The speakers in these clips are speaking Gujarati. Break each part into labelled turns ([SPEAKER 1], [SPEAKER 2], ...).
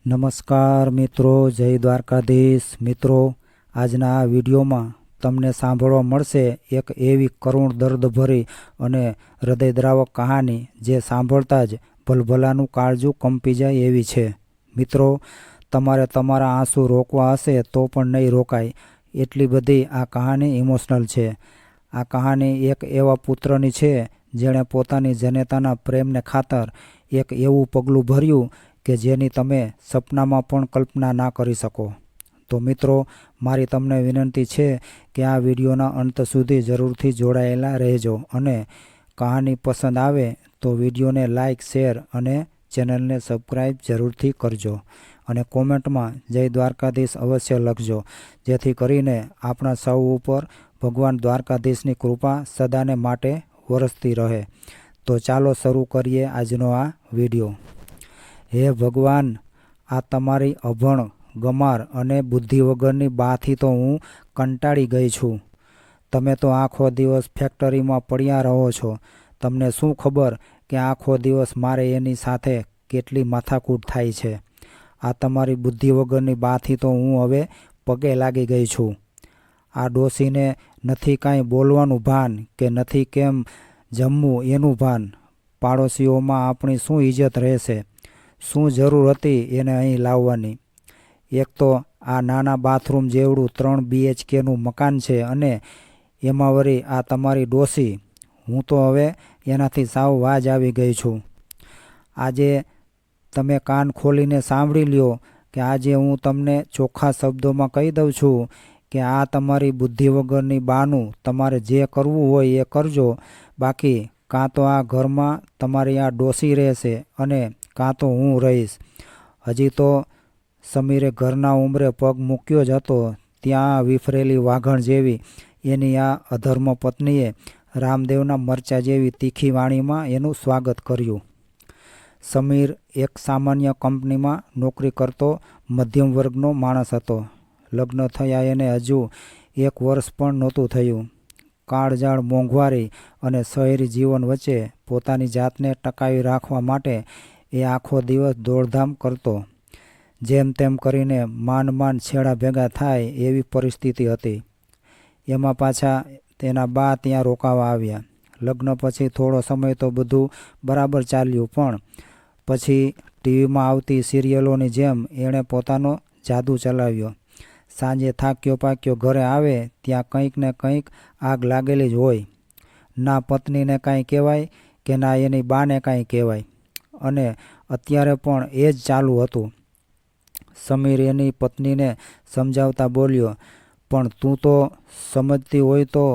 [SPEAKER 1] નમસ્કાર મિત્રો, જય દ્વારકાધીશ મિત્રો। આજના આ વિડીયોમાં તમને સાંભળવા મળશે એક એવી કરુણ દર્દભરી અને હૃદયદ્રાવક કહાની જે સાંભળતા જ ભલભલાનું કાળજું કંપી જાય એવી છે। મિત્રો, તમારે તમારા આંસુ રોકવા હશે તો પણ નહીં રોકાય, એટલી બધી આ કહાની ઇમોશનલ છે। આ કહાની એક એવા પુત્રની છે જેણે પોતાની જનેતાના પ્રેમને ખાતર એક એવું પગલું ભર્યું કે જેની તમે સપનામાં પણ કલ્પના ના કરી શકો। તો મિત્રો, મારી તમને વિનંતી છે કે આ વિડીયોના અંત સુધી જરૂરથી જોડાયેલા રહેજો અને કહાની પસંદ આવે તો વિડીયોને લાઇક, શેર અને ચેનલને સબસ્ક્રાઈબ જરૂરથી કરજો અને કોમેન્ટમાં જય દ્વારકાધીશ અવશ્ય લખજો, જેથી કરીને આપણા સૌ ઉપર ભગવાન દ્વારકાધીશની કૃપા સદાને માટે વરસતી રહે। તો ચાલો શરૂ કરીએ આજનો આ વિડીયો। હે ભગવાન, આ તમારી અભણ, ગમાર અને બુદ્ધિ વગરની બાથી તો હું કંટાળી ગઈ છું। તમે તો આખો દિવસ ફેક્ટરીમાં પડ્યા રહો છો। તમને શું ખબર કે આખો દિવસ મારે એની સાથે કેટલી માથાકૂટ થાય છે। આ તમારી બુદ્ધિ વગરની બાથી તો હું હવે પગે લાગી ગઈ છું। આ ડોશીને નથી કાંઈ બોલવાનું ભાન કે નથી કેમ જમવું એનું ભાન। પાડોશીઓમાં આપણી શું ઇજ્જત રહેશે? શું જરૂર હતી એને અહીં લાવવાની? એક તો આ નાના બાથરૂમ જેવડું 3 BHKનું મકાન છે અને એમાં વળી આ તમારી ડોશી। હું તો હવે એનાથી સાવ વાજ આવી ગઈ છું। આજે તમે કાન ખોલીને સાંભળી લ્યો કે આજે હું તમને ચોખ્ખા શબ્દોમાં કહી દઉં છું કે આ તમારી બુદ્ધિ વગરની બાનું તમારે જે કરવું હોય એ કરજો, બાકી કાં તો આ ઘરમાં તમારી આ ડોશી રહેશે અને કાં તો હું રહીશ। હજી તો સમીરે ઘરના ઉંબરે પગ મૂક્યો જ હતો ત્યાં વિફરેલી વાઘણ જેવી એની આ અધર્મ પત્નીએ રામદેવના મરચા જેવી તીખી વાણીમાં એનું સ્વાગત કર્યું। સમીર એક સામાન્ય કંપનીમાં નોકરી કરતો મધ્યમ વર્ગનો માણસ હતો। લગ્ન થયા એને હજુ 1 વર્ષ પણ નહોતું થયું। કાળજાળ મોંઘવારી અને શહેરી જીવન વચ્ચે પોતાની જાતને ટકાવી રાખવા માટે એ આખો દિવસ દોડધામ કરતો। જેમ તેમ કરીને માંડ છેડા ભેગા થાય એવી પરિસ્થિતિ હતી। એમાં પાછા તેના બા ત્યાં રોકાવા આવ્યા। લગ્ન પછી થોડો સમય તો બધું બરાબર ચાલ્યું, પણ પછી ટીવીમાં આવતી સિરિયલોની જેમ એણે પોતાનો જાદુ ચલાવ્યો। સાંજે થાક્યો પાક્યો ઘરે આવે ત્યાં કંઈક ને કંઈક આગ લાગેલી જ હોય। ના પત્નીને કાંઈ કહેવાય કે ના એની બાને કાંઈ કહેવાય, અને અત્યારે પણ એ જ ચાલુ હતું। સમીર એની પત્નીને સમજાવતા બોલ્યો, પણ તું તો સમજતી હોય તો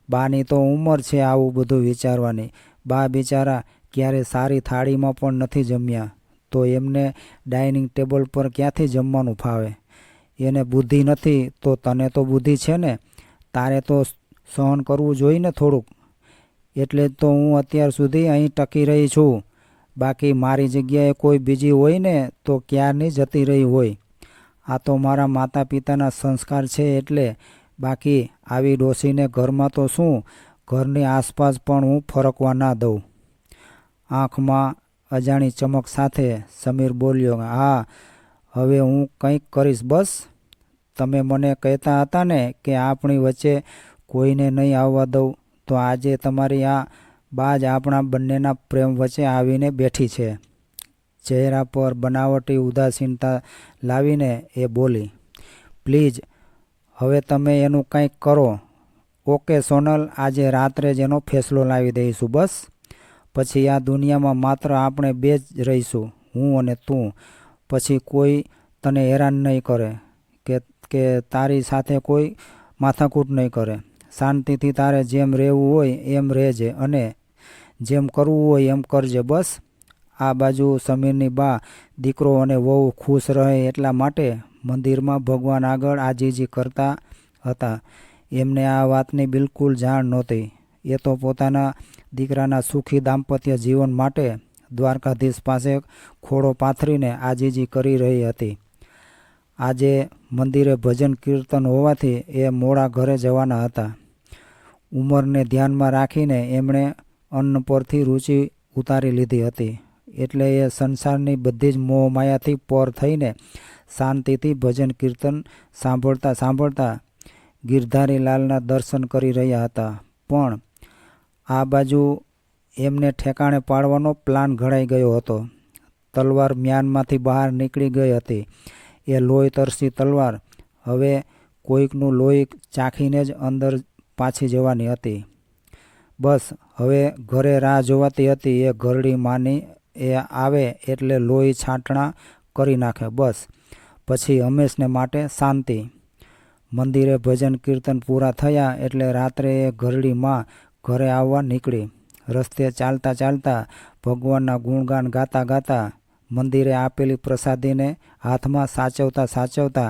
[SPEAKER 1] બાની તો ઉંમર છે આવું બધું વિચારવાની। બા બિચારા ક્યારે સારી થાળીમાં પણ નથી જમ્યા, તો એમને ડાઇનિંગ ટેબલ પર ક્યાંથી જમવાનું ફાવે? એને બુદ્ધિ નથી તો તને તો બુદ્ધિ છે ને, તારે તો સહન કરવું જોઈએ ને થોડુંક। એટલે જ તો હું અત્યાર સુધી અહીં ટકી રહી છું, બાકી મારી જગ્યાએ કોઈ બીજી હોય ને તો ક્યારની જતી રહી હોય। આ તો મારા માતા પિતાના સંસ્કાર છે એટલે, બાકી આવી ડોશીને ઘરમાં તો શું, ઘરની આસપાસ પણ હું ફરકવા ના દઉં। આંખમાં અજાણી ચમક સાથે સમીર બોલ્યો, હા હવે હું કંઈક કરીશ બસ। તમે મને કહેતા હતા ને કે આપણી વચ્ચે કોઈને નહીં આવવા દઉં, તો આજે તમારી આ બા જ આપણા બંનેના પ્રેમ વચ્ચે આવીને બેઠી છે। ચહેરા પર બનાવટી ઉદાસીનતા લાવીને એ બોલી, પ્લીઝ હવે તમે એનું કંઈક કરો। ઓકે સોનલ, આજે રાત્રે જ એનો ફેસલો લાવી દઈશું બસ। પછી આ દુનિયામાં માત્ર આપણે બે જ રહીશું, હું અને તું। પછી કોઈ તને હેરાન નહીં કરે કે તારી સાથે કોઈ માથાકૂટ નહીં કરે। શાંતિથી તારે જેમ રહેવું હોય એમ રહેજે અને જેમ કરવું હોય એમ કરજે બસ। આ બાજુ સમીરની બા દીકરો અને વહુ ખુશ રહે એટલા માટે મંદિરમાં ભગવાન આગળ આજીજી કરતા હતા। એમને આ વાતની બિલકુલ જાણ નહોતી। એ તો પોતાના દીકરાના સુખી દાંપત્ય જીવન માટે દ્વારકાધીશ પાસે ખોળો પાથરીને આજીજી કરી રહી હતી। આજે મંદિરે ભજન કીર્તન હોવાથી એ મોડા ઘરે જવાના હતા। ઉંમરને ધ્યાનમાં રાખીને એમણે અન્ન પરથી રુચિ ઉતારી લીધી હતી। એટલે એ સંસારની બધી જ મોહમાયાથી પર થઈને શાંતિથી ભજન કીર્તન સાંભળતા સાંભળતા ગિરધારીલાલના દર્શન કરી રહ્યા હતા. પણ આ બાજુ એમને ઠેકાણે પાડવાનો પ્લાન ઘડાઈ ગયો હતો. તલવાર મ્યાનમાંથી બહાર નીકળી ગઈ હતી. એ લોહી તરસી તલવાર હવે કોઈકનું લોહી ચાખીને જ અંદર પાછી જવાની હતી. બસ હવે ઘરે રાહ જોવાતી હતી. એ ઘરડી માની એ આવે એટલે લોહી છાંટણા કરી નાખે. બસ પછી હંમેશને માટે શાંતિ. મંદિરે ભજન કીર્તન પૂરા થયા એટલે રાત્રે એ ઘરડી માં ઘરે આવવા નીકળી. રસ્તે ચાલતા ચાલતા ભગવાનના ગુણગાન ગાતા ગાતા મંદિરે આપેલી પ્રસાદીને હાથમાં સાચવતા સાચવતા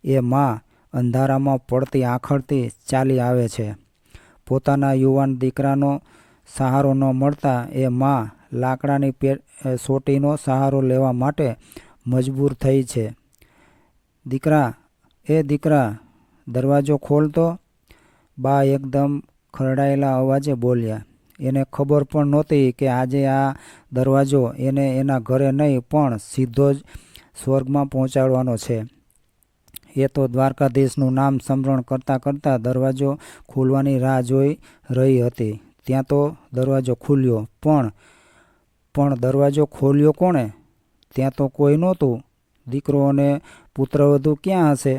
[SPEAKER 1] એ માં અંધારામાં પડતી આંખળતી ચાલી આવે છે. પોતાના યુવાન દીકરાનો સહારો ન મળતા એ માં લાકડાની સોટીનો સહારો લેવા માટે મજબૂર થઈ છે. દીકરા, એ દીકરા, દરવાજો ખોલતો, બા એકદમ ખરડાયેલા અવાજે બોલ્યા. એને ખબર પણ નહોતી કે આજે આ દરવાજો એને એના ઘરે નહીં પણ સીધો જ સ્વર્ગમાં પહોંચાડવાનો છે. એ તો દ્વારકાધીશનું નામ સ્મરણ કરતાં કરતાં દરવાજો ખુલવાની રાહ જોઈ રહી હતી. ત્યાં તો દરવાજો ખુલ્યો. પણ દરવાજો ખોલ્યો કોણે? ત્યાં તો કોઈ નહોતું. દીકરો અને પુત્રવધુ ક્યાં હશે?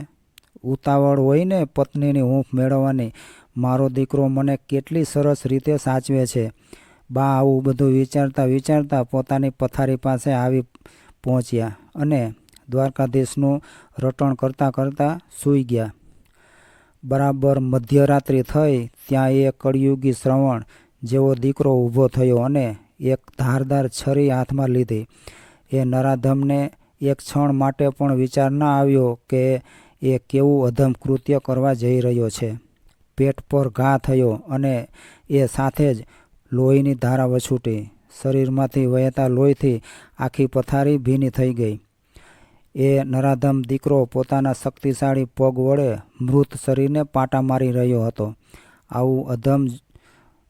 [SPEAKER 1] ઉતાવળ હોય ને પત્નીની હૂંફ મેળવવાની. મારો દીકરો મને કેટલી સરસ રીતે સાચવે છે. બા આવું બધું વિચારતા વિચારતા પોતાની પથારી પાસે આવી પહોંચ્યા અને દ્વારકાધીશનું રટણ કરતાં કરતાં સૂઈ ગયા. બરાબર મધ્યરાત્રિ થઈ ત્યાં એ કળિયુગી શ્રવણ જેવો દીકરો ઊભો થયો અને એક ધારદાર છરી હાથમાં લીધી. એ નરાધમને એક ક્ષણ માટે પણ વિચાર ના આવ્યો કે એ કેવું અધમ કૃત્ય કરવા જઈ રહ્યો છે. પેટ પર ઘા થયો અને એ સાથે જ લોહીની ધારા વછૂટી. શરીરમાંથી વહેતા લોહીથી આખી પથારી ભીની થઈ ગઈ. એ નરાધમ દીકરો પોતાના શક્તિશાળી પગ વડે મૃત શરીરને પાટા મારી રહ્યો હતો. આવું અધમ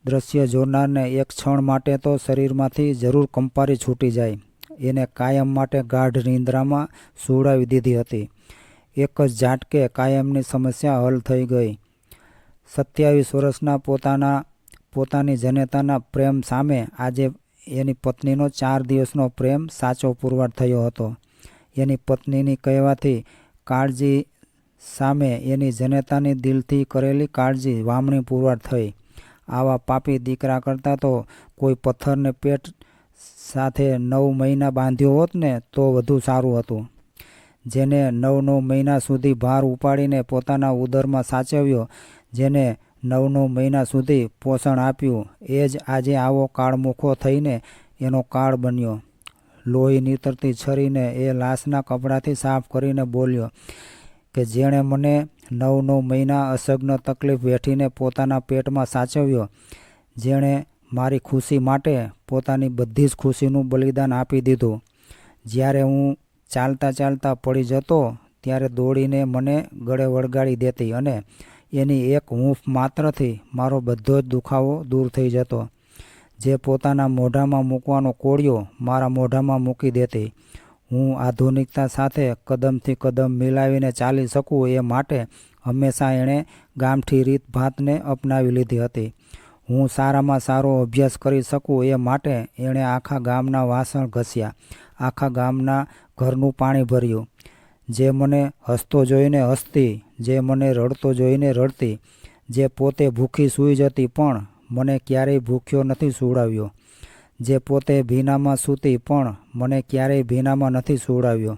[SPEAKER 1] દ્રશ્ય જોનારને એક ક્ષણ માટે તો શરીરમાંથી જરૂર કંપારી છૂટી જાય. એને કાયમ માટે ગાઢ નિંદ્રામાં સુવડાવી દીધી હતી. એક જ ઝાટકે કાયમની સમસ્યા હલ થઈ ગઈ. 27 વર્ષના પોતાની જનેતાના પ્રેમ સામે આજે એની પત્નીનો 4 દિવસનો પ્રેમ સાચો પુરવાર થયો હતો. એની પત્નીની કહેવાથી કાળજી સામે એની જનેતાની દિલથી કરેલી કાળજી વામણી પુરવાર થઈ. આવા પાપી દીકરા કરતાં તો કોઈ પથ્થરને પેટ સાથે 9 મહિના બાંધ્યો હોત ને તો વધુ સારું હતું. જેને 9 મહિના સુધી ભાર ઉપાડીને પોતાના ઉદરમાં સાચવ્યો, જેને 9 મહિના સુધી પોષણ આપ્યું, એ જ આજે આવો કાળમુખો થઈને એનો કાળ બન્યો. લોહી નીતરતી છરીને એ લાશના કપડાથી સાફ કરીને બોલ્યો કે જેણે મને 9 મહિના અસહ્ય તકલીફ વેઠીને પોતાના પેટમાં સાચવ્યો, જેણે મારી ખુશી માટે પોતાની બધી જ ખુશીનું બલિદાન આપી દીધું. જ્યારે હું ચાલતા ચાલતા પડી જતો ત્યારે દોડીને મને ગળે વળગાડી દેતી અને એની એક હૂંફ માત્રથી મારો બધો જ દુખાવો દૂર થઈ જતો. જે પોતાના મોઢામાં મૂકવાનો કોળિયો મારા મોઢામાં મૂકી દેતી. હું આધુનિકતા સાથે કદમથી કદમ મિલાવીને ચાલી શકું એ માટે હંમેશા એણે ગામઠી રીતભાતને અપનાવી લીધી હતી. હું સારામાં સારો અભ્યાસ કરી શકું એ માટે એણે આખા ગામના વાસણ ઘસ્યા, આખા ગામના ઘરનું પાણી ભર્યું. જે મને હસતો જોઈને હસતી, જે મને રડતો જોઈને રડતી, જે પોતે ભૂખી સૂઈ જતી પણ મને ક્યારેય ભૂખ્યો નથી સુવડાવ્યો, જે પોતે ભીનામાં સૂતી પણ મને ક્યારેય ભીનામાં નથી સુવડાવ્યો.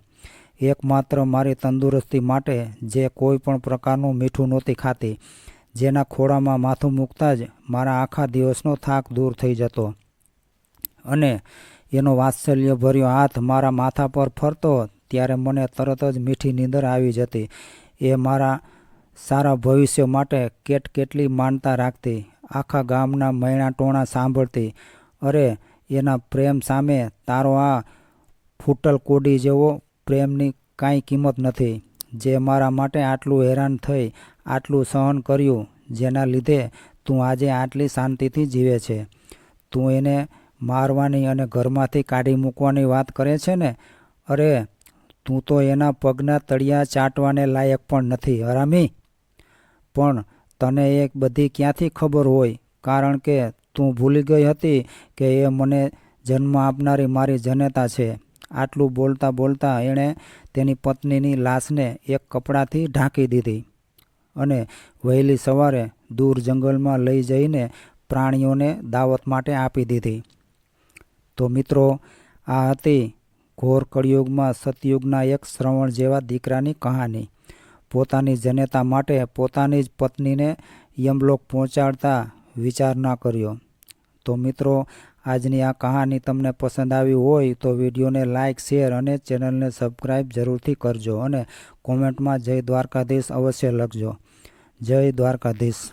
[SPEAKER 1] એકમાત્ર મારી તંદુરસ્તી માટે જે કોઈ પણ પ્રકારનું મીઠું નહોતી ખાતી, જેના ખોળામાં માથું મૂકતા જ મારા આખા દિવસનો થાક દૂર થઈ જતો અને એનો વાત્સલ્યભર્યો હાથ મારા માથા પર ફરતો ત્યારે મને તરત જ મીઠી નીંદર આવી જતી. એ મારા સારા ભવિષ્ય માટે કેટલી માનતા રાખતી. આખા ગામના મૈણા ટોણા સાંભળતી. અરે એના પ્રેમ સામે તારો આ ફૂટલ કોડી જેવો પ્રેમની કાંઈ કિંમત નથી. જે મારા માટે આટલું હેરાન થઈ, આટલું સહન કર્યું, જેના લીધે તું આજે આટલી શાંતિથી જીવે છે. તું એને મારવાની અને ઘરમાંથી કાઢી મૂકવાની વાત કરે છે ને? અરે તું તો એના પગના તળિયા ચાટવાને લાયક પણ નથી, હરામી. પણ તને એ બધી ક્યાંથી ખબર હોય? કારણ કે તું ભૂલી ગઈ હતી કે એ મને જન્મ આપનારી મારી જનેતા છે. આટલું બોલતા બોલતા એણે તેની પત્નીની લાશને એક કપડાથી ઢાંકી દીધી અને વહેલી સવારે દૂર જંગલમાં લઈ જઈને પ્રાણીઓને દાવત માટે આપી દીધી. તો મિત્રો, આ હતી ઘોર કળિયુગમાં સતયુગના એક શ્રવણ જેવા દીકરાની કહાની. પોતાની જનેતા માટે પોતાની જ પત્નીને યમલોક પહોંચાડતા વિચાર ના કર્યો. તો મિત્રો, આજની આ કહાની તમને પસંદ આવી હોય તો વિડીયોને લાઇક, શેર અને ચેનલને સબસ્ક્રાઈબ જરૂરથી કરજો અને કોમેન્ટમાં જય દ્વારકાધીશ અવશ્ય લખજો. જય દ્વારકાધીશ.